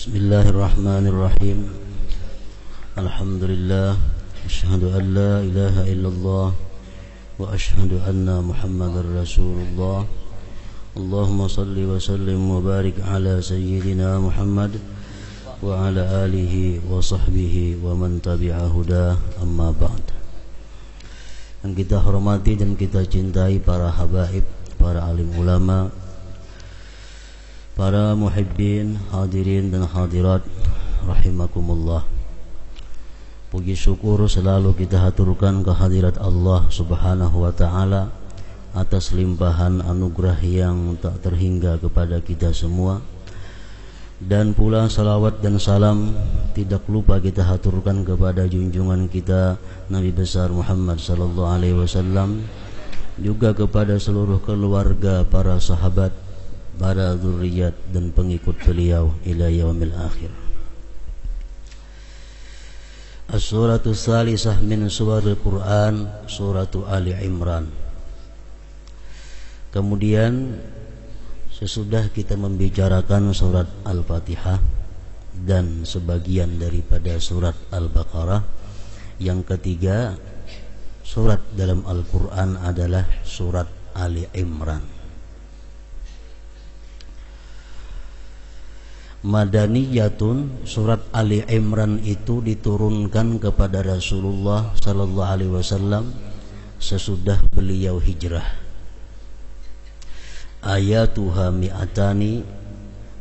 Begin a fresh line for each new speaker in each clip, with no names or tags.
Bismillahirrahmanirrahim. Alhamdulillah, asyhadu an la ilaha illallah wa asyhadu anna Muhammadar Rasulullah. Allahumma salli wa sallim wa barik ala sayyidina Muhammad wa ala alihi wa sahbihi wa man tabi'a huda, amma ba'd. Yang kita hormati dan kita cintai para habaib, para alim ulama, para muhibbin, hadirin dan hadirat rahimakumullah. Puji syukur selalu kita haturkan kehadirat Allah Subhanahu wa taala atas limpahan anugerah yang tak terhingga kepada kita semua. Dan pula salawat dan salam tidak lupa kita haturkan kepada junjungan kita Nabi besar Muhammad sallallahu alaihi wasallam, juga kepada seluruh keluarga, para sahabat, para zurriyat dan pengikut beliau ila yaumil akhir. As-suratu salisah min suril Quran, suratu Ali Imran. Kemudian sesudah kita membicarakan surat Al-Fatihah dan sebagian daripada surat Al-Baqarah, yang ketiga surat dalam Al-Quran adalah surat Ali Imran. Madaniyatun, surat Ali Imran itu diturunkan kepada Rasulullah sallallahu alaihi wasallam sesudah beliau hijrah. Ayatuha mi'atani,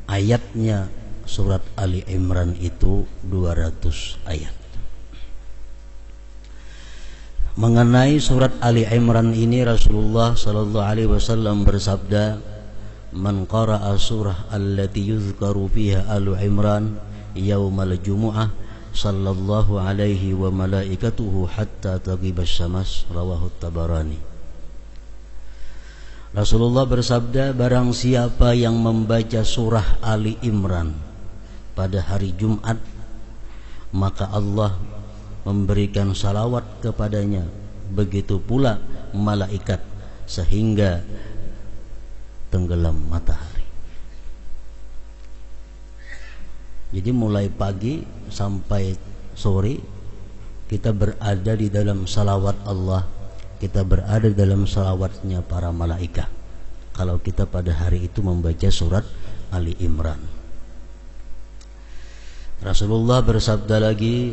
ayatnya surat Ali Imran itu 200 ayat. Mengenai surat Ali Imran ini Rasulullah sallallahu alaihi wasallam bersabda, man qara'a surah allati yuzkaru fiha Alu Imran yaumal jumu'ah sallallahu alaihi wa malaikatuhu hatta taghibas syams, rawahu Tabarani. Rasulullah bersabda, barang siapa yang membaca surah Ali Imran pada hari Jumat, maka Allah memberikan salawat kepadanya, begitu pula malaikat, sehingga tenggelam matahari. Jadi mulai pagi sampai sore kita berada di dalam salawat Allah, kita berada di dalam salawatnya para malaikat kalau kita pada hari itu membaca surat Ali Imran. Rasulullah bersabda lagi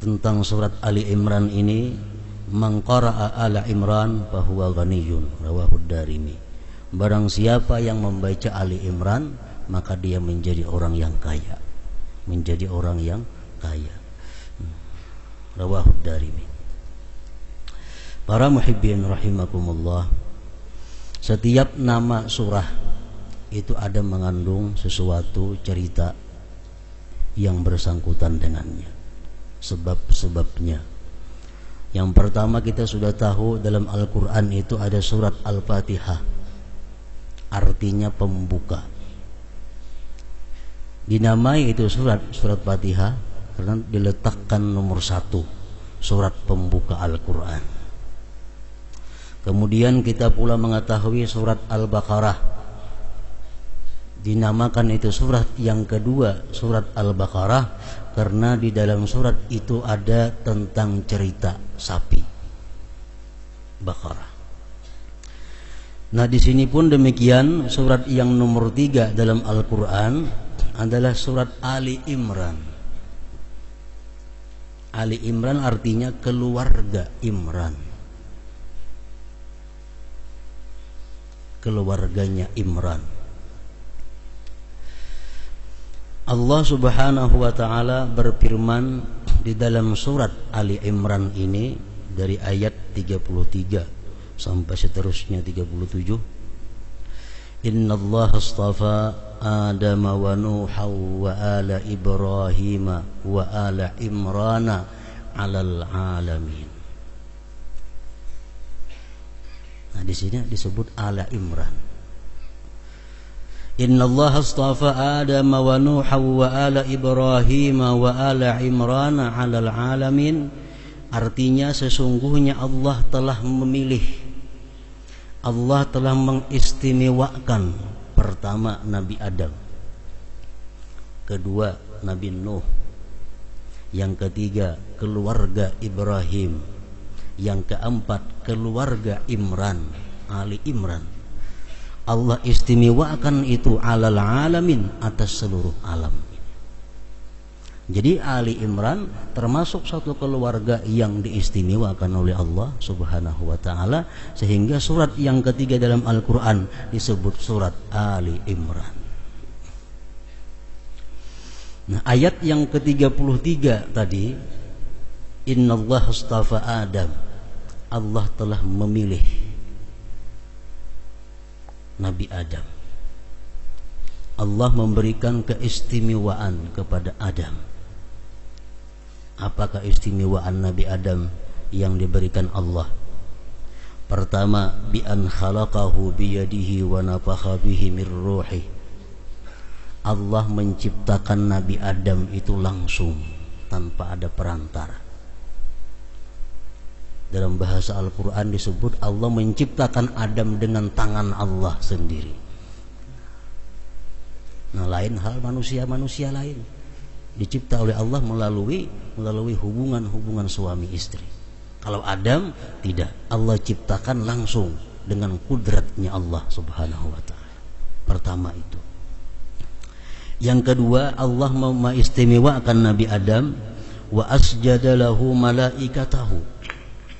tentang surat Ali Imran ini, man qara'a ala Imran fahuwa ghaniyun, rawahu Darimi. Barang siapa yang membaca Ali Imran, maka dia menjadi orang yang kaya, menjadi orang yang kaya. Rawahu Darimi. Para muhibbin rahimakumullah, setiap nama surah itu ada mengandung sesuatu cerita yang bersangkutan dengannya, sebab-sebabnya. Yang pertama kita sudah tahu dalam Al-Quran itu ada surat Al-Fatihah, artinya pembuka. Dinamai itu surat Fatihah karena diletakkan nomor 1, surat pembuka Al-Quran. Kemudian kita pula mengetahui surat Al-Baqarah, dinamakan itu surat yang kedua, surat Al-Baqarah, karena di dalam surat itu ada tentang cerita sapi Baqarah. Nah, di sini pun demikian, surat yang nomor 3 dalam Al-Quran adalah surat Ali Imran. Ali Imran artinya keluarga Imran, keluarganya Imran. Allah Subhanahu wa ta'ala berfirman di dalam surat Ali Imran ini dari ayat 33 sampai seterusnya 37. Innallaha astafa Adam wa Nuha wa ala Ibrahim wa ala Imrana 'alal alamin. Nah, di sini disebut ala Imran. Innallaha astafa Adam wa Nuha wa ala Ibrahim wa ala Imrana 'alal alamin. Artinya sesungguhnya Allah telah memilih, Allah telah mengistimewakan pertama Nabi Adam, kedua Nabi Nuh, yang ketiga keluarga Ibrahim, yang keempat keluarga Imran, Ali Imran. Allah istimewakan itu alal alamin, atas seluruh alam. Jadi Ali Imran termasuk satu keluarga yang diistimewakan oleh Allah Subhanahu wa taala, sehingga surat yang ketiga dalam Al-Qur'an disebut surat Ali Imran. Nah, ayat yang ke-33 tadi, innallaha astafa Adam, Allah telah memilih Nabi Adam. Allah memberikan keistimewaan kepada Adam. Apa keistimewaan Nabi Adam yang diberikan Allah? Pertama, bi an khalaqahu biyadihi wa nafakha bihi mir ruhi. Allah menciptakan Nabi Adam itu langsung, tanpa ada perantara. Dalam bahasa Al-Quran disebut Allah menciptakan Adam dengan tangan Allah sendiri. Nah, lain hal manusia lain dicipta oleh Allah melalui hubungan suami istri. Kalau Adam tidak, Allah ciptakan langsung dengan kudratnya Allah Subhanahu wa taala. Pertama itu. Yang kedua, Allah mengistimewakan Nabi Adam, wa asjada lahu malaikatahu.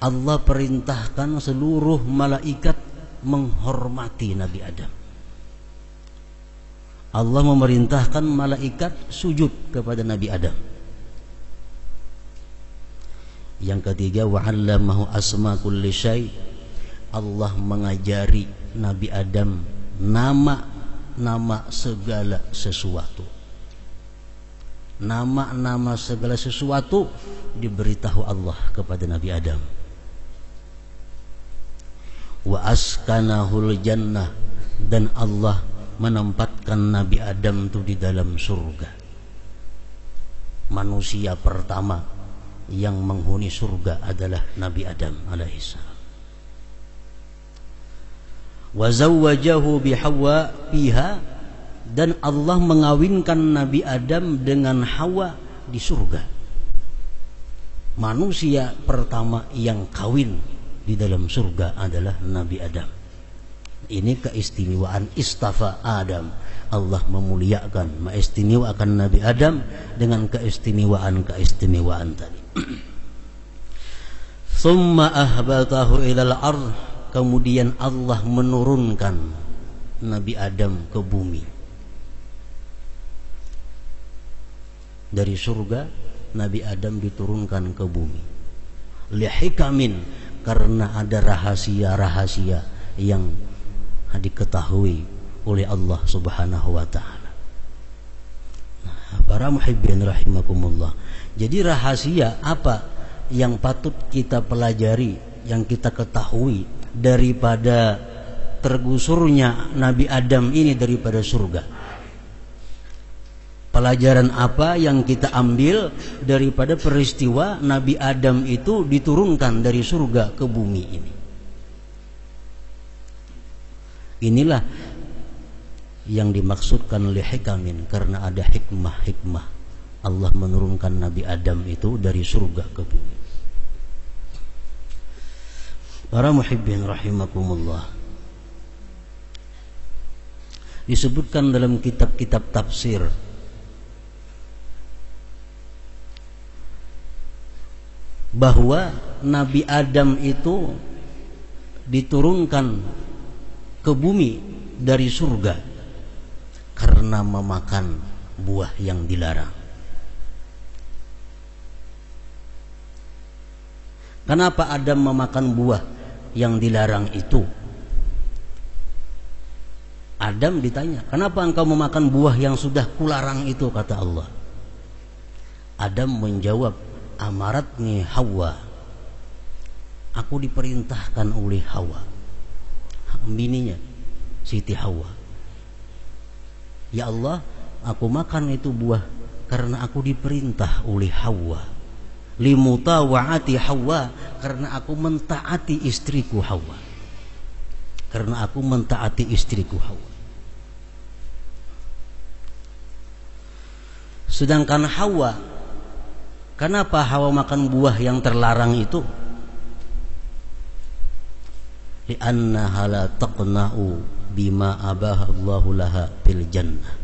Allah perintahkan seluruh malaikat menghormati Nabi Adam. Allah memerintahkan malaikat sujud kepada Nabi Adam. Yang ketiga, wa 'allamahu asma kulli syai. Allah mengajari Nabi Adam nama segala sesuatu. Nama segala sesuatu diberitahu Allah kepada Nabi Adam. Wa askanahul jannah, dan Allah menempatkan Nabi Adam itu di dalam surga. Manusia pertama yang menghuni surga adalah Nabi Adam alaihissalam. Wa zawwajahu bi Hawa fiha, dan Allah mengawinkan Nabi Adam dengan Hawa di surga. Manusia pertama yang kawin di dalam surga adalah Nabi Adam. Ini keistimewaan istafa Adam. Allah memuliakan, mengistimewakan Nabi Adam dengan keistimewaan tadi. Summa ahbatahu ilal ardh, kemudian Allah menurunkan Nabi Adam ke bumi. Dari surga Nabi Adam diturunkan ke bumi. Lihikamin, karena ada rahasia-rahasia yang diketahui oleh Allah Subhanahu wa taala. Nah, para muhibbin rahimakumullah. Jadi rahasia apa yang patut kita pelajari, yang kita ketahui daripada tergusurnya Nabi Adam ini daripada surga? Pelajaran apa yang kita ambil daripada peristiwa Nabi Adam itu diturunkan dari surga ke bumi ini? Inilah yang dimaksudkan oleh hikamin, karena ada hikmah Allah menurunkan Nabi Adam itu dari surga ke bumi. Para muhibbin rahimakumullah, disebutkan dalam kitab-kitab tafsir bahwa Nabi Adam itu diturunkan ke bumi dari surga karena memakan buah yang dilarang. Kenapa Adam memakan buah yang dilarang itu? Adam ditanya, kenapa engkau memakan buah yang sudah kularang itu, kata Allah. Adam menjawab, amaratni Hawa, aku diperintahkan oleh Hawa, bininya Siti Hawa. Ya Allah, aku makan itu buah karena aku diperintah oleh Hawa. Limutawa'ati Hawa, karena aku mentaati istriku Hawa. Karena aku mentaati istriku Hawa. Sedangkan Hawa, kenapa Hawa makan buah yang terlarang itu? Li'annaha la taqna'u bima abahallahu laha fil jannah.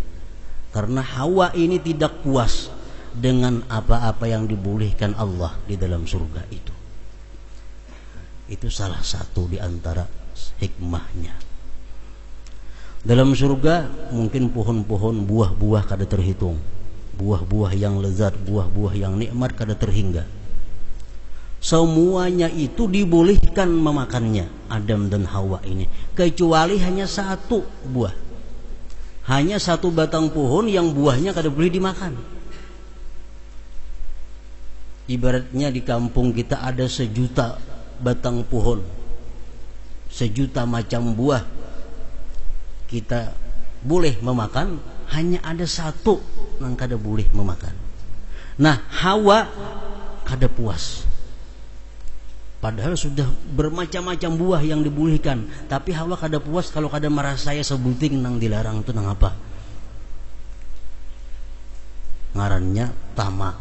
Karena Hawa ini tidak puas dengan apa-apa yang dibolehkan Allah di dalam surga itu. Itu salah satu di antara hikmahnya. Dalam surga mungkin pohon-pohon buah-buah kada terhitung, buah-buah yang lezat, buah-buah yang nikmat kada terhingga. Semuanya itu dibolehkan memakannya Adam dan Hawa ini, kecuali hanya satu buah, hanya satu batang pohon yang buahnya kada boleh dimakan. Ibaratnya di kampung kita ada 1.000.000 batang pohon, 1.000.000 macam buah kita boleh memakan, hanya ada satu yang kada boleh memakan. Nah, Hawa kada puas, padahal sudah bermacam-macam buah yang dibolehkan, tapi Hawa kada puas kalau kada merasai sebuting nang dilarang itu nang apa? Ngarannya tamak.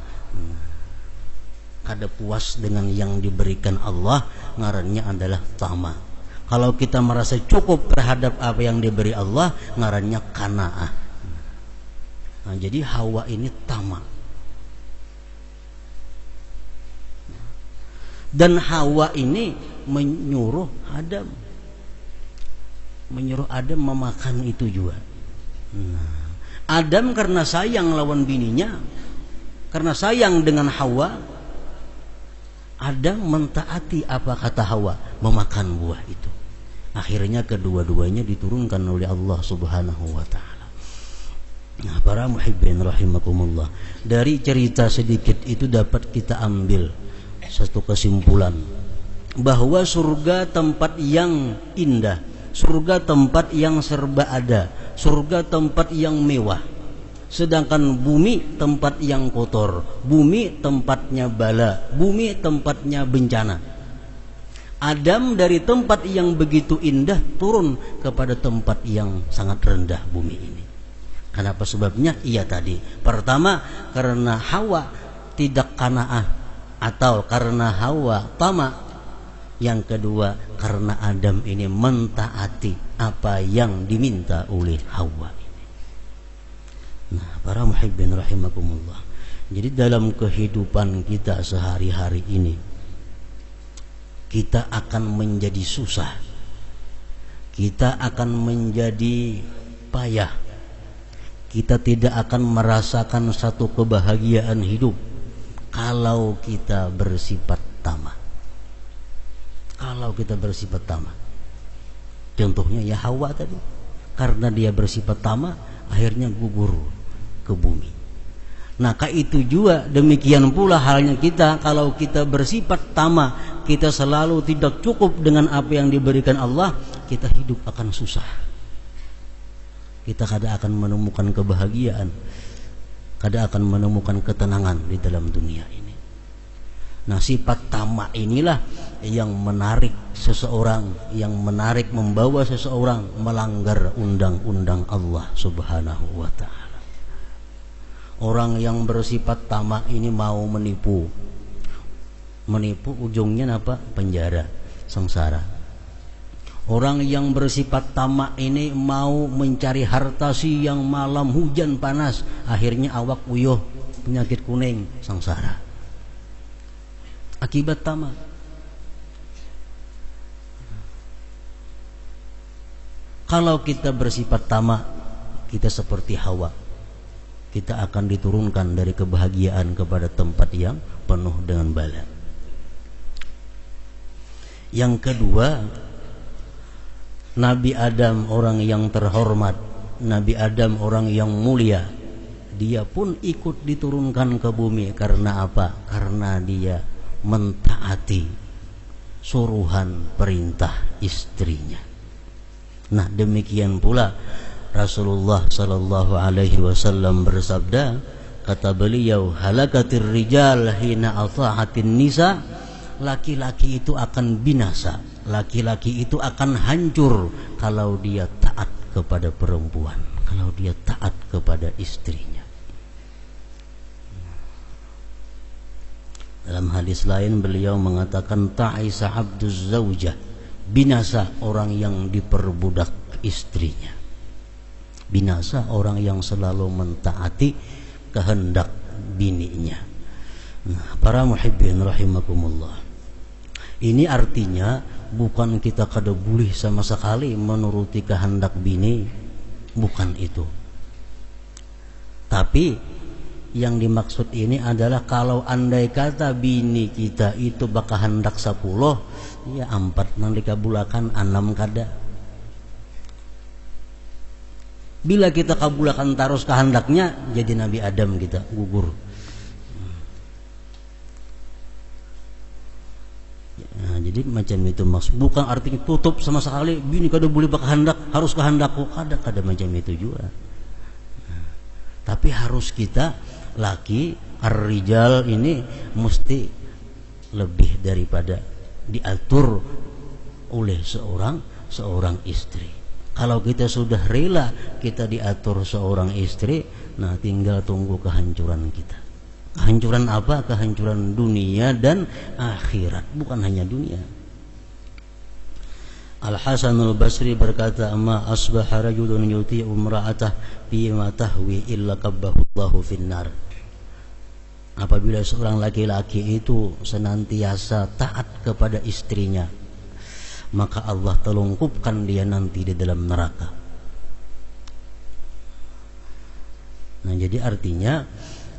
Kada puas dengan yang diberikan Allah, ngarannya adalah tamak. Kalau kita merasa cukup terhadap apa yang diberi Allah, ngarannya qanaah. Nah, jadi Hawa ini tamak. Dan Hawa ini menyuruh Adam memakan itu juga. Nah, Adam karena sayang lawan bininya, karena sayang dengan Hawa, Adam mentaati apa kata Hawa, memakan buah itu. Akhirnya kedua-duanya diturunkan oleh Allah Subhanahu wa taala. Nah, para muhibbin rahimakumullah, dari cerita sedikit itu dapat kita ambil satu kesimpulan, bahwa surga tempat yang indah, surga tempat yang serba ada, surga tempat yang mewah. Sedangkan bumi tempat yang kotor, bumi tempatnya bala, bumi tempatnya bencana. Adam dari tempat yang begitu indah turun kepada tempat yang sangat rendah, bumi ini. Kenapa sebabnya? Iya tadi. Pertama, karena Hawa tidak qanaah, atau karena Hawa tamak. Yang kedua, karena Adam ini mentaati apa yang diminta oleh Hawa. Nah, para muhibbin rahimakumullah, jadi dalam kehidupan kita sehari-hari ini, kita akan menjadi susah, kita akan menjadi payah, kita tidak akan merasakan satu kebahagiaan hidup kalau kita bersifat tamak. Kalau kita bersifat tamak, contohnya ya Hawa tadi, karena dia bersifat tamak, akhirnya gugur ke bumi. Nah, itu juga demikian pula halnya kita, kalau kita bersifat tamak, kita selalu tidak cukup dengan apa yang diberikan Allah, kita hidup akan susah. Kita kada akan menemukan kebahagiaan, kada akan menemukan ketenangan di dalam dunia ini. Nah, sifat tamak inilah yang menarik seseorang, yang menarik membawa seseorang melanggar undang-undang Allah Subhanahu wa taala. Orang yang bersifat tamak ini mau menipu ujungnya apa? Penjara, sengsara. Orang yang bersifat tamak ini mau mencari harta siang malam, hujan panas, akhirnya awak uyuh, penyakit kuning, sengsara. Akibat tamak. Kalau kita bersifat tamak, kita seperti Hawa, kita akan diturunkan dari kebahagiaan kepada tempat yang penuh dengan bala. Yang kedua, Nabi Adam orang yang terhormat, Nabi Adam orang yang mulia, dia pun ikut diturunkan ke bumi. Karena apa? Karena dia mentaati suruhan perintah istrinya. Nah, demikian pula Rasulullah sallallahu alaihi wasallam bersabda, kata beliau, halakatir rijal hina ata'atin nisa, laki-laki itu akan binasa, laki-laki itu akan hancur kalau dia taat kepada perempuan, kalau dia taat kepada istrinya. Dalam hadis lain beliau mengatakan ta'isa abduz zaujah, binasa orang yang diperbudak istrinya. Binasa orang yang selalu mentaati kehendak bininya. Nah, para muhibbin rahimakumullah. Ini artinya bukan kita kada boleh sama sekali menuruti kehendak bini, bukan itu. Tapi yang dimaksud ini adalah kalau andai kata bini kita itu bakal hendak 10, ya 4 nang dikabulakan 6 kada. Bila kita kabulakan terus kehendaknya, jadi Nabi Adam kita gugur. Nah, jadi macam itu maksud. Bukan artinya tutup sama sekali, bini kada boleh bakal hendak, harus kehendakku, kada macam itu juga. Nah, tapi harus kita laki ar-rijal ini mesti lebih daripada diatur oleh seorang istri. Kalau kita sudah rela kita diatur seorang istri, nah tinggal tunggu kehancuran kita. Kehancuran apa? Kehancuran dunia dan akhirat, bukan hanya dunia. Al-Hasan al-Basri berkata, "Ma asbaha rajulun yuti'u imra'atah fi ma tahwi illa kabbahu Allahu finnar." Apabila seorang laki-laki itu senantiasa taat kepada istrinya, maka Allah telungkupkan dia nanti di dalam neraka. Nah, jadi artinya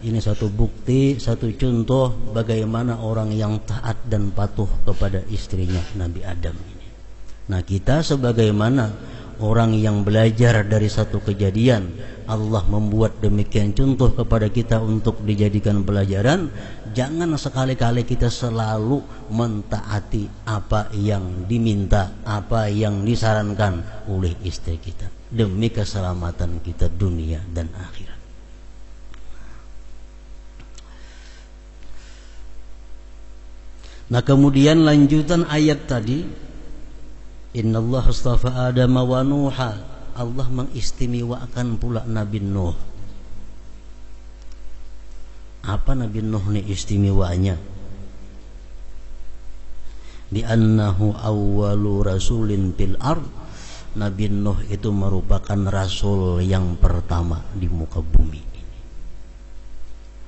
ini satu bukti, satu contoh bagaimana orang yang taat dan patuh kepada istrinya Nabi Adam ini. Nah, kita sebagaimana orang yang belajar dari satu kejadian, Allah membuat demikian contoh kepada kita untuk dijadikan pelajaran. Jangan sekali-kali kita selalu mentaati apa yang diminta, apa yang disarankan oleh istri kita, demi keselamatan kita dunia dan akhirat. Nah, kemudian lanjutan ayat tadi, Innallaha astafa Adam wa Nuha, Allah mengistimewakan pula Nabi Nuh. Apa Nabi Nuh ini istimewanya? Bi annahu awwalu rasulin fil ard. Nabi Nuh itu merupakan rasul yang pertama di muka bumi ini.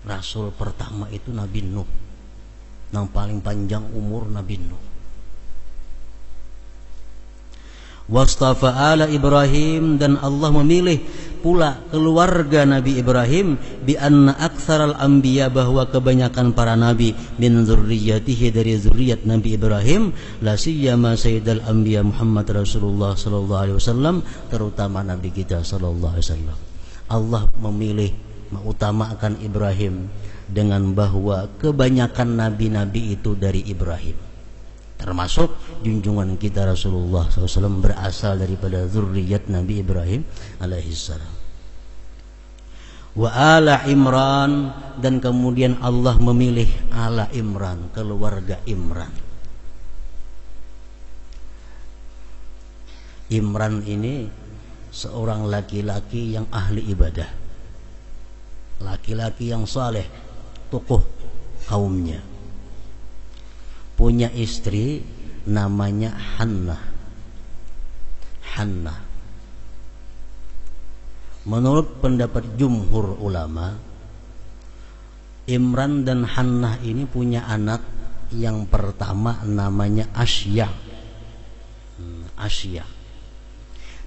Rasul pertama itu Nabi Nuh, yang paling panjang umur Nabi Nuh. Wastafa ala Ibrahim, dan Allah memilih pula keluarga Nabi Ibrahim, bi anna aktsaral anbiya, bahwa kebanyakan para nabi min dzurriyyatihi, dari zuriat Nabi Ibrahim, la siyama sayyidul anbiya Muhammad Rasulullah sallallahu alaihi wasallam, terutama nabi kita sallallahu alaihi wasallam. Allah memilih mengutamakan Ibrahim dengan bahwa kebanyakan nabi-nabi itu dari Ibrahim, termasuk junjungan kita Rasulullah SAW berasal daripada zurriyat Nabi Ibrahim alaihissalam. Wa ala Imran, dan kemudian Allah memilih ala Imran, keluarga Imran. Imran ini seorang laki-laki yang ahli ibadah, laki-laki yang saleh, tokoh kaumnya. Punya istri namanya Hannah. Menurut pendapat jumhur ulama, Imran dan Hannah ini punya anak. Yang pertama namanya Asya.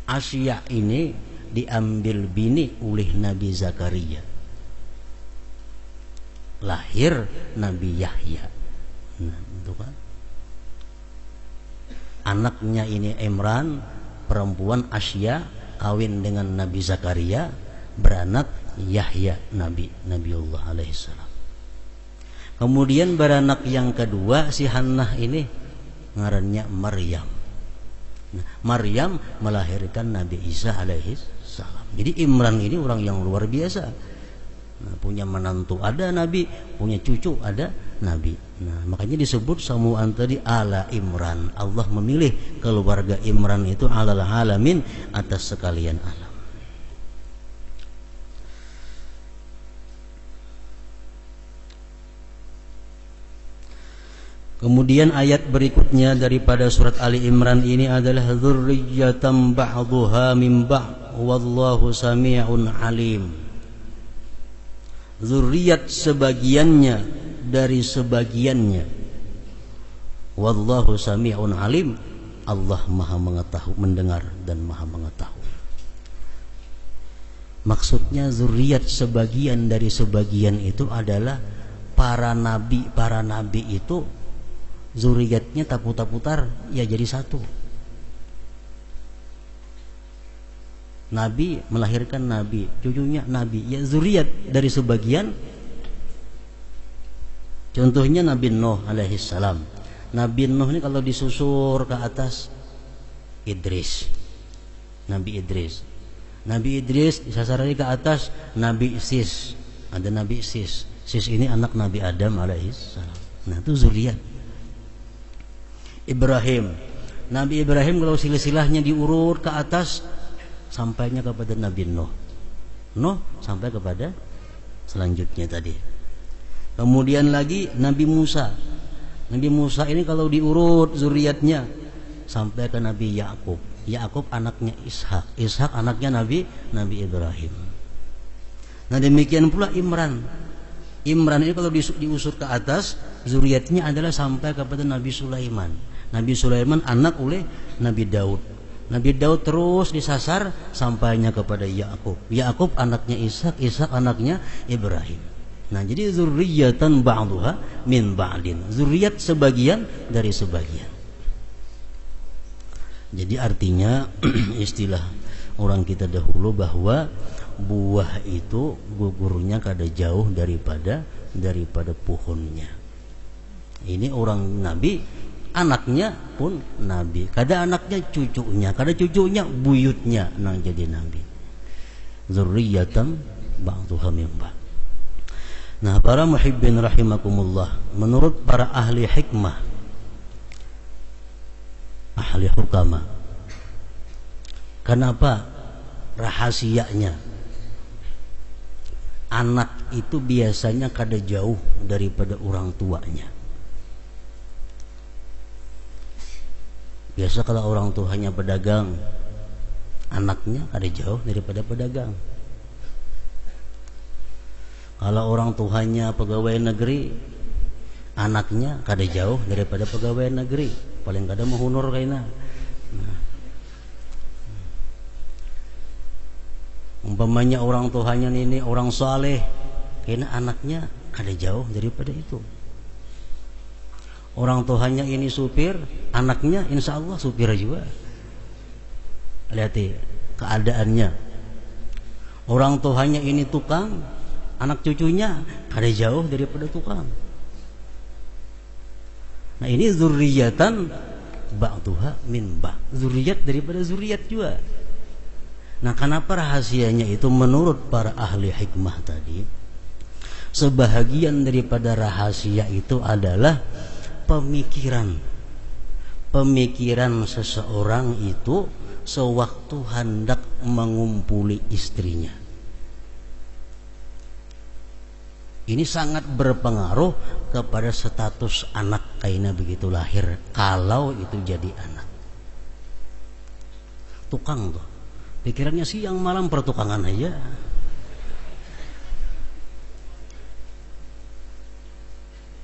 Asya ini diambil bini oleh Nabi Zakaria. Lahir Nabi Yahya. Nah, itu kan. Anaknya ini Imran, perempuan Asya, kawin dengan Nabi Zakaria, beranak Yahya, Nabiullah alaihissalam. Kemudian beranak yang kedua si Hannah ini ngarannya Maryam. Nah, Maryam melahirkan Nabi Isa alaihissalam. Jadi Imran ini orang yang luar biasa. Nah, punya menantu ada Nabi, punya cucu ada Nabi. Nah, makanya disebut samuan tadi ala Imran. Allah memilih keluarga Imran itu alal alamin, atas sekalian alam. Kemudian ayat berikutnya daripada surat Ali Imran ini adalah dzurriyyatan ba'dhuha min ba'd wallahu sami'un alim. Zuriat sebagiannya dari sebagiannya. Wallahu sami'un alim. Allah Maha mengetahui, mendengar dan Maha mengetahui. Maksudnya zuriat sebagian dari sebagian itu adalah para nabi itu zuriatnya tak putar-putar ya jadi satu. Nabi melahirkan nabi, cucunya nabi, ya zuriat dari sebagian. Contohnya Nabi Nuh alaihi salam. Nabi Nuh ini kalau disusur ke atas Idris. Nabi Idris. Nabi Idris disasar lagi ke atas Nabi Sis. Ada Nabi Sis. Sis ini anak Nabi Adam alaihi salam. Nah, itu zuriat. Ibrahim. Nabi Ibrahim kalau silsilahnya diurut ke atas sampainya kepada Nabi Nuh. Nuh sampai kepada selanjutnya tadi. Kemudian lagi Nabi Musa. Nabi Musa ini kalau diurut zuriatnya sampai ke Nabi Yakub. Yakub anaknya Ishak. Ishak anaknya Nabi Ibrahim. Nah, demikian pula Imran. Imran ini kalau diusut ke atas zuriatnya adalah sampai kepada Nabi Sulaiman. Nabi Sulaiman anak oleh Nabi Daud. Nabi Daud terus disasar sampainya kepada Yakub. Yakub anaknya Ishak, Ishak anaknya Ibrahim. Nah, jadi zurriyatan ba'dhuha min ba'din. Zuriat sebagian dari sebagian. Jadi artinya istilah orang kita dahulu bahwa buah itu gugurnya kada jauh daripada pohonnya. Ini orang Nabi, anaknya pun Nabi. Kada anaknya cucunya, kada cucunya buyutnya nang jadi Nabi. Zurriyatan ba'dhuha min ba'd. Nah, para muhibbin rahimakumullah, menurut para ahli hikmah, ahli hukama, kenapa rahasianya anak itu biasanya kada jauh daripada orang tuanya? Biasa kalau orang tuanya pedagang, anaknya kada jauh daripada pedagang. Kalau orang tuanya pegawai negeri, anaknya kada jauh daripada pegawai negeri. Paling kada menghunur kaina. Nah. Umpamanya orang tuanya ini orang saleh, kaina anaknya kada jauh daripada itu. Orang tuanya ini supir, anaknya insya Allah supir juga. Lihat keadaannya. Orang tuanya ini tukang, anak cucunya kada jauh daripada tukang. Nah, ini zurriyatan ba'dhuha min ba'd. Zuriat daripada zuriat juga. Nah, kenapa rahasianya itu menurut para ahli hikmah tadi? Sebahagian daripada rahasia itu adalah pemikiran. Pemikiran seseorang itu sewaktu hendak mengumpuli istrinya. Ini sangat berpengaruh kepada status anak kaina begitu lahir, kalau itu jadi anak. Tukang tuh, pikirannya siang malam pertukangan aja.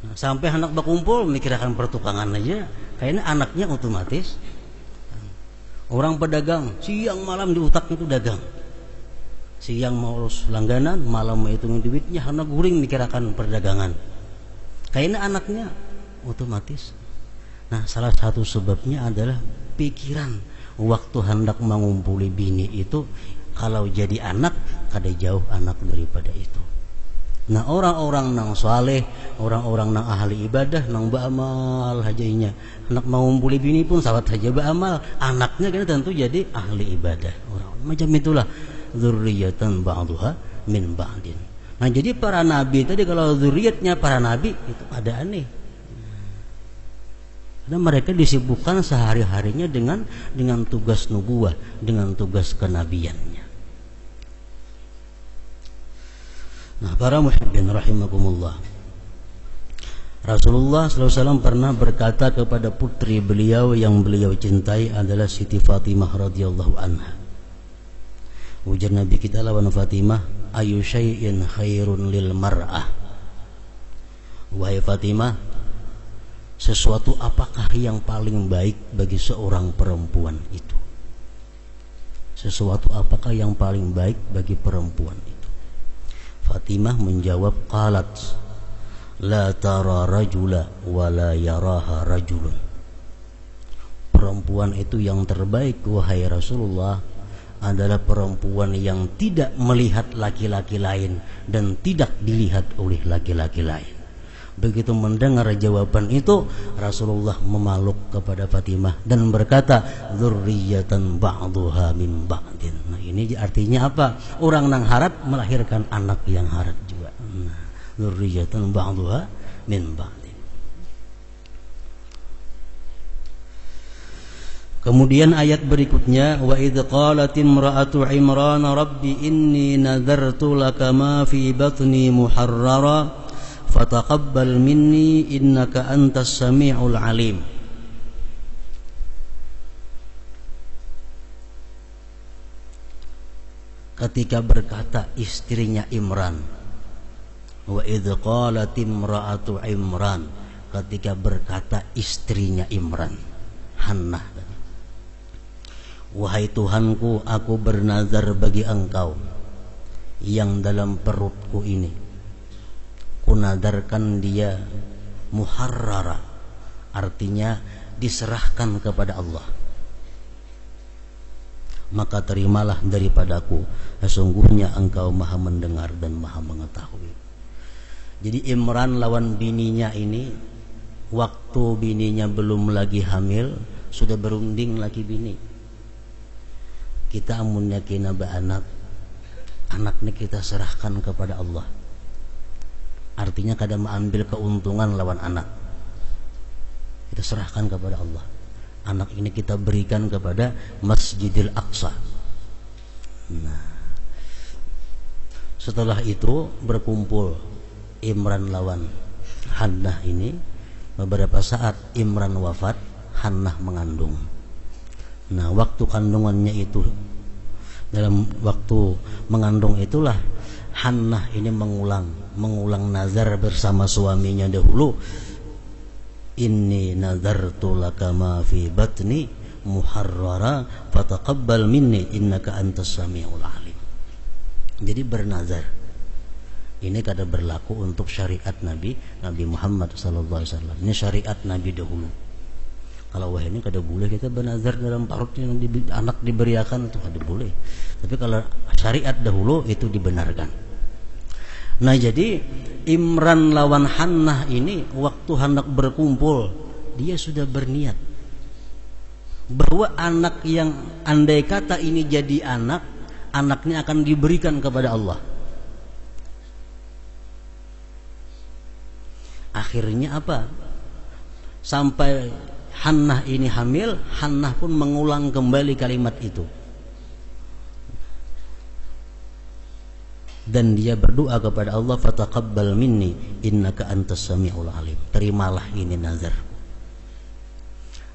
Nah, sampai anak berkumpul mikirkan pertukangan aja, kayaknya anaknya otomatis. Orang pedagang siang malam di utaknya itu dagang. Siang mau urus langganan, malam mau hitungin duitnya, karena guring mikirkan perdagangan. Kayaknya anaknya otomatis. Nah, salah satu sebabnya adalah pikiran waktu hendak mengumpuli bini itu, kalau jadi anak kada jauh anak daripada itu. Nah, orang-orang nang saleh, orang-orang nang ahli ibadah, nang beramal hajainya, hendak mengumpuli bini pun sawat saja beramal, anaknya kan tentu jadi ahli ibadah. Orang macam itulah zurriyatan ba'dhuha min ba'din. Nah, jadi para nabi tadi, kalau zuriatnya para nabi itu ada aneh. Karena mereka disibukkan sehari-harinya dengan tugas nubuwah, dengan tugas kenabiannya. Nah, para muhibbin rahimakumullah, Rasulullah SAW pernah berkata kepada putri beliau yang beliau cintai adalah Siti Fatimah radhiyallahu anha. Ujar Nabi kita lawan Fatimah, ayu syai'in khairun lil mar'ah. Wahai Fatimah, sesuatu apakah yang paling baik bagi seorang perempuan itu? Sesuatu apakah yang paling baik bagi perempuan itu? Fatimah menjawab, qalat la tara rajula wa la yaraha rajulun. Perempuan itu yang terbaik wahai Rasulullah adalah perempuan yang tidak melihat laki-laki lain dan tidak dilihat oleh laki-laki lain. Begitu mendengar jawaban itu, Rasulullah memeluk kepada Fatimah dan berkata, dzurriyyatan ba'dhuha min ba'din. Nah, ini artinya apa? Orang nang harat melahirkan anak yang harat juga. Dzurriyyatan ba'dhuha min ba'din. Kemudian ayat berikutnya, wa idz qalat imra'atu Imran rabbi inni nadartu laka ma fi batni muharrara fataqabbal minni innaka antas samiul alim. Ketika berkata istrinya Imran, wa idz qalat imra'atu Imran, ketika berkata istrinya Imran, Hannah, wahai Tuhanku, aku bernazar bagi engkau yang dalam perutku ini, kunadarkan dia muharrara, artinya diserahkan kepada Allah, maka terimalah daripadaku, sesungguhnya engkau maha mendengar dan maha mengetahui. Jadi Imran lawan bininya ini, waktu bininya belum lagi hamil, sudah berunding lagi bini. Kita amun yakin anaknya kita serahkan kepada Allah. Artinya kada mengambil keuntungan lawan anak, kita serahkan kepada Allah. Anak ini kita berikan kepada Masjidil Aqsa. Nah, setelah itu berkumpul Imran lawan Hannah ini. Beberapa saat Imran wafat, Hannah mengandung. Nah, waktu kandungannya itu, dalam waktu mengandung itulah Hannah ini mengulang nazar bersama suaminya dahulu. Inni nazartu laka ma fi batni muharrara fataqabbal minni innaka antas samiul alim. Jadi bernazar ini kada berlaku untuk syariat Nabi Muhammad sallallahu alaihi wasallam. Ini syariat Nabi dahulu. Kalau wah ini kada boleh kita bernazar dalam parut yang anak diberiakan, itu kada boleh. Tapi kalau syariat dahulu itu dibenarkan. Nah, jadi Imran lawan Hannah ini waktu hendak berkumpul, dia sudah berniat bahwa anak yang andai kata ini jadi anaknya akan diberikan kepada Allah. Akhirnya apa? Sampai Hannah ini hamil, Hannah pun mengulang kembali kalimat itu. Dan dia berdoa kepada Allah, fataqabbal minni innaka antas samiul alim. Terimalah ini nazar.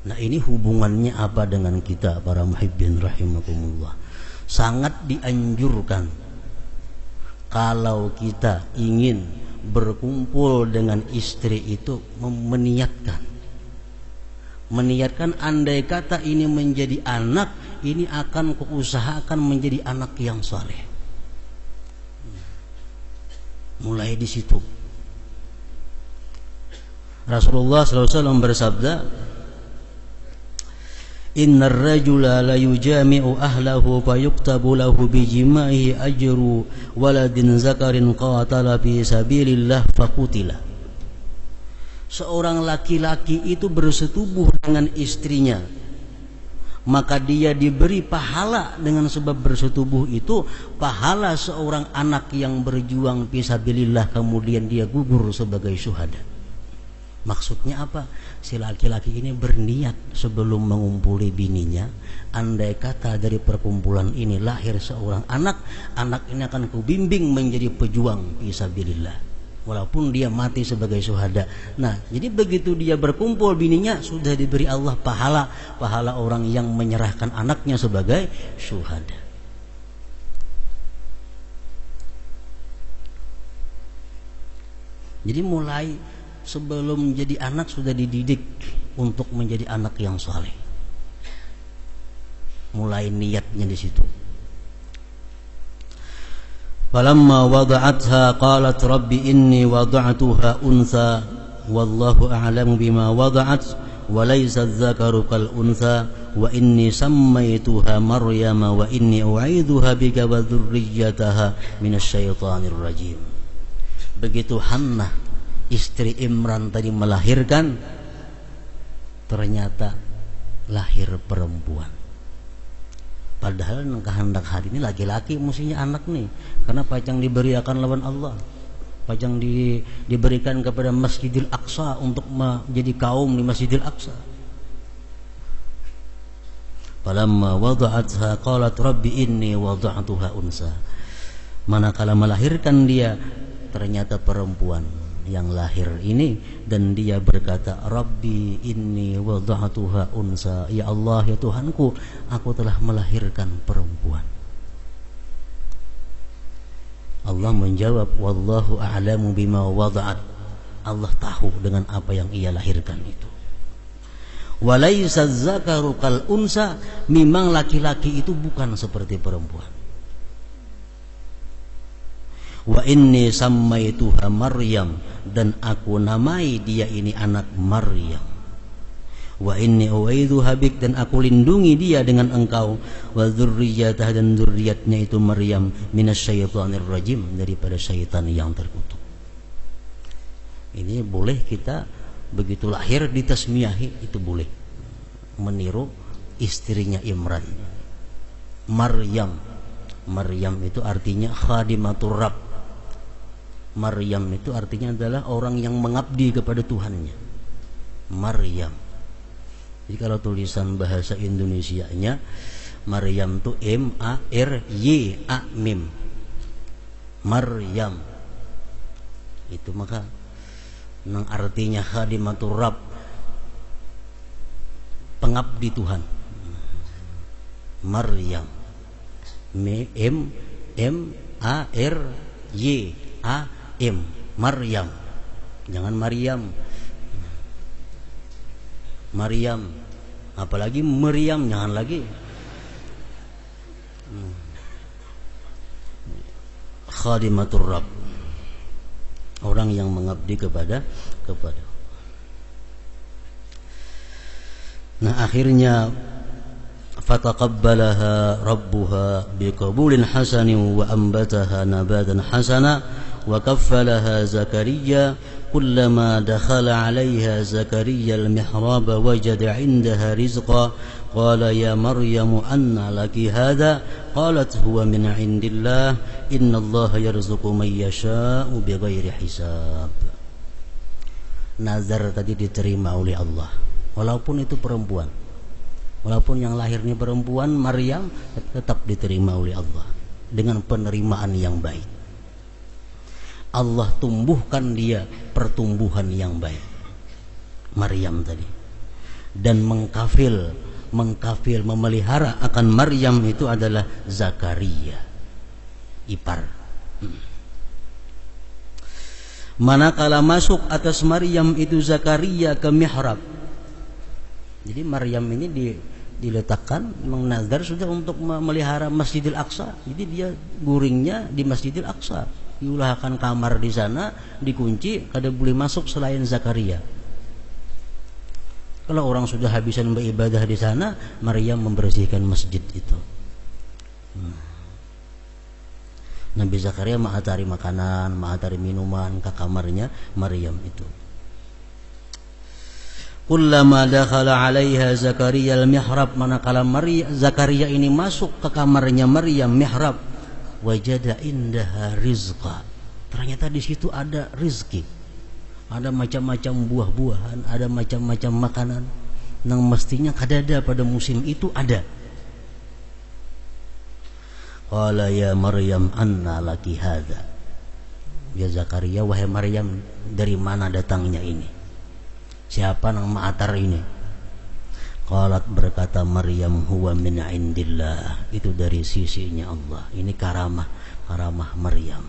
Nah, ini hubungannya apa dengan kita para muhibbin rahimakumullah? Sangat dianjurkan kalau kita ingin berkumpul dengan istri itu meniatkan andai kata ini menjadi anak, ini akan kuusahakan menjadi anak yang saleh. Mulai di situ. Rasulullah SAW bersabda, innar rajula la yujami'u ahlahu fayuktabu lahu bijima'ihi ajru waladin zakarin qatala fi sabilillah faqutila. Seorang laki-laki itu bersetubuh dengan istrinya, maka dia diberi pahala dengan sebab bersetubuh itu, pahala seorang anak yang berjuang fisabilillah kemudian dia gugur sebagai syuhada. Maksudnya apa? Si laki-laki ini berniat sebelum mengumpuli bininya, andai kata dari perkumpulan ini lahir seorang anak ini akan kubimbing menjadi pejuang fisabilillah. walaupun dia mati sebagai syuhada. Nah, jadi begitu dia berkumpul bininya sudah diberi Allah pahala orang yang menyerahkan anaknya sebagai syuhada. Jadi mulai sebelum menjadi anak sudah dididik untuk menjadi anak yang saleh. Mulai niatnya di situ. Falamma wada'atha qalat rabbi inni wada'tuha untha wallahu a'lamu bima wada'at wa laysa adh-dhakaru kal untha wa inni sammaytuha maryama wa inni u'idzuha bika wa dhurriyyataha minasyaitonir rajim. Begitu Hannah istri Imran tadi melahirkan, ternyata lahir perempuan. Padahal kehendak hari ini laki-laki mestinya anak nih, karena pajang diberikan lawan Allah, pajang diberikan kepada Masjidil Aqsa untuk menjadi kaum di Masjidil Aqsa. Falamma wada'atha qalat rabbi inni wada'tuha unsa. Manakala melahirkan dia, ternyata perempuan yang lahir ini, dan dia berkata, Rabbi inni wada'tuha unsa, ya Allah, ya Tuhanku, aku telah melahirkan perempuan. Allah menjawab, wallahu a'lamu bima wada'at. Allah tahu dengan apa yang ia lahirkan itu. Walaysa dzakaru kal unsa, memang laki-laki itu bukan seperti perempuan. Wa inni sammaituha Maryam, dan aku namai dia ini anak Maryam. Wa inni u'idzuha bik, dan aku lindungi dia dengan engkau, wa dzurriyyatah, dan zuriatnya itu Maryam, minasyaitonir rajim, daripada syaitan yang terkutuk. Ini boleh kita begitu lahir ditasmiyahi, itu boleh meniru istrinya Imran, Maryam. Maryam itu artinya khadimatur Rabb. Maryam itu artinya adalah orang yang mengabdi kepada Tuhannya. Maryam. Jadi kalau tulisan bahasa Indonesianya, Maryam itu M-A-R-Y-A-M. Maryam. Itu maka nang artinya khadimatur Rabb, pengabdi Tuhan. Maryam. M-A-R-Y-A-M. Maryam. Jangan Maryam. Maryam. Apalagi Maryam, jangan lagi. Khadimatur Rabb, orang yang mengabdi kepada. Nah, akhirnya fataqabbalaha rabbuha biqabulin hasanin wa ambataha nabatan hasana wa kaffalaha Zakaria kullama dakhala 'alayha Zakaria al-mihrab wajada 'indaha rizqa qala ya Maryamu anna laki hadha qalat huwa min 'indillah innallaha yarzuqu man yasha'u bighairi hisab. Nazar tadi diterima oleh Allah walaupun itu perempuan, walaupun yang lahirnya perempuan Maryam, tetap diterima oleh Allah dengan penerimaan yang baik. Allah tumbuhkan dia pertumbuhan yang baik, Maryam tadi, dan mengkafil memelihara akan Maryam itu adalah Zakaria, ipar. Manakala masuk atas Maryam itu Zakaria ke mihrab. Jadi Maryam ini diletakkan, mengnazar sudah untuk memelihara Masjidil Aqsa. Jadi dia guringnya di Masjidil Aqsa, diulahkan kamar di sana, dikunci, kada boleh masuk selain Zakaria. Kalau orang sudah habisan beribadah di sana, Maryam membersihkan masjid itu. Nabi Zakaria ma'atari makanan, ma'atari minuman ke kamarnya Maryam itu. Kullama dakhala 'alaiha Zakaria al-mihrab, manakala Zakaria ini masuk ke kamarnya Maryam mihrab, wajada indaha rizqa, ternyata di situ ada rizki, ada macam-macam buah-buahan, ada macam-macam makanan yang mestinya kadada pada musim itu ada. Qala ya Maryam anna laki hadza, Ya Zakaria, wahai Maryam, dari mana datangnya ini? Siapa nama atar ini? Qalat, berkata Maryam, huwa min indillah, itu dari sisinya Allah. Ini karamah Maryam,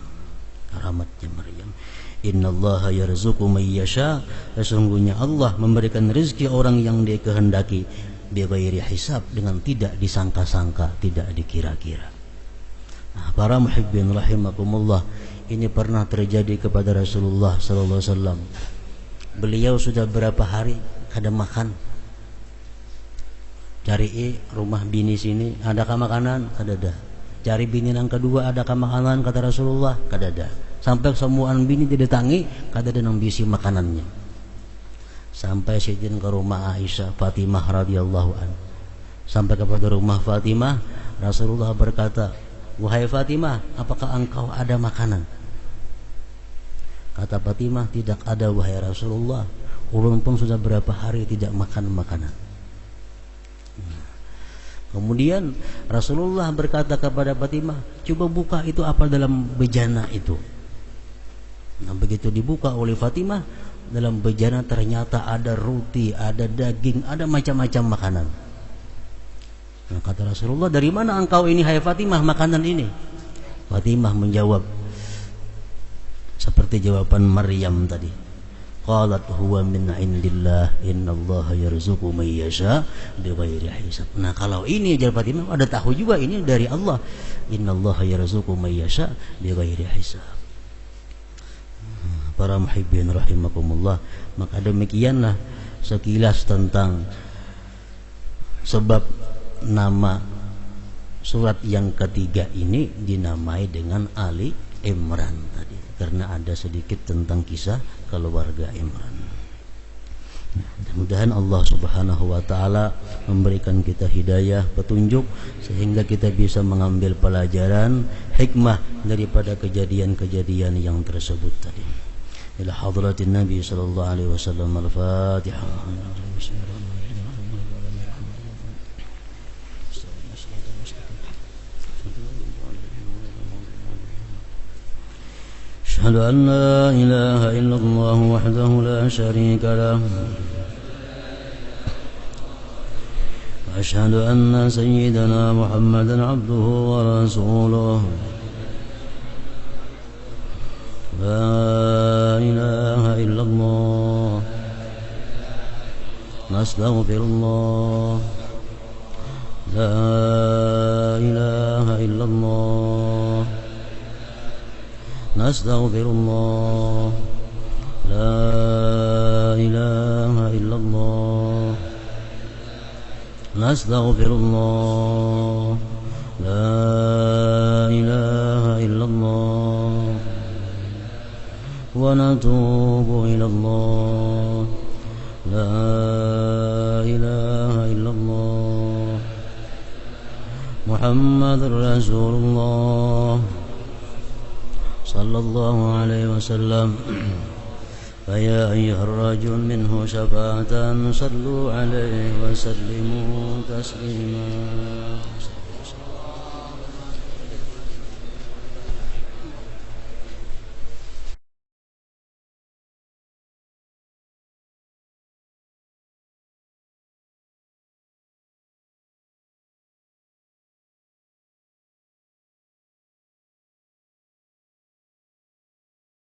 karamatnya Maryam. Innallaha yarzuqu may yasha, sesungguhnya Allah memberikan rezeki orang yang Dia kehendaki, bighairi hisab, dengan tidak disangka-sangka, tidak dikira-kira. Nah, para muhibbin rahimakumullah, ini pernah terjadi kepada Rasulullah sallallahu alaihi wasallam. Beliau sudah berapa hari kada makan. Cari rumah bini sini, adakah makanan? Kada ada. Cari bini yang kedua, adakah makanan? Kata Rasulullah, kada ada. Sampai semuaan bini didatangi, kada ada nang bisi makanannya. Sampai sidin ke rumah Aisyah Fatimah radhiyallahu an. Sampai kepada rumah Fatimah, Rasulullah berkata, wahai Fatimah, apakah engkau ada makanan? Kata Fatimah, tidak ada wahai Rasulullah. Ulun pun sudah berapa hari tidak makan makanan. Kemudian Rasulullah berkata kepada Fatimah, coba buka itu apa dalam bejana itu. Nah, begitu dibuka oleh Fatimah, dalam bejana ternyata ada roti, ada daging, ada macam-macam makanan. Nah, kata Rasulullah, dari mana engkau ini hai Fatimah makanan ini? Fatimah menjawab seperti jawaban Maryam tadi. Qalat huwa min indillah, innallaha yarzuqu may yasha bighairi hisab. Nah, kalau ini jawab Fatimah, ada tahu juga ini dari Allah. Innallaha yarzuqu may yasha bighairi hisab. Para muhibbin rahimakumullah, maka demikianlah sekilas tentang sebab nama surat yang ketiga ini dinamai dengan Ali Imran tadi, karena ada sedikit tentang kisah keluarga Imran. Mudah-mudahan Allah Subhanahu wa taala memberikan kita hidayah, petunjuk, sehingga kita bisa mengambil pelajaran hikmah daripada kejadian-kejadian yang tersebut tadi. Ila hadratin Nabi sallallahu alaihi wasallam. Al-Fatihah. أشهد أن لا إله إلا الله وحده لا شريك له وأشهد أن سيدنا محمدا عبده ورسوله لا إله إلا الله نستغفر الله لا إله إلا الله نستغفر الله لا إله إلا الله نستغفر الله لا إله إلا الله ونتوب إلى الله لا إله إلا الله محمد رسول الله صلى الله عليه وسلم فيا أيها الرجل منه شفاعة صلوا عليه وسلموا تسليما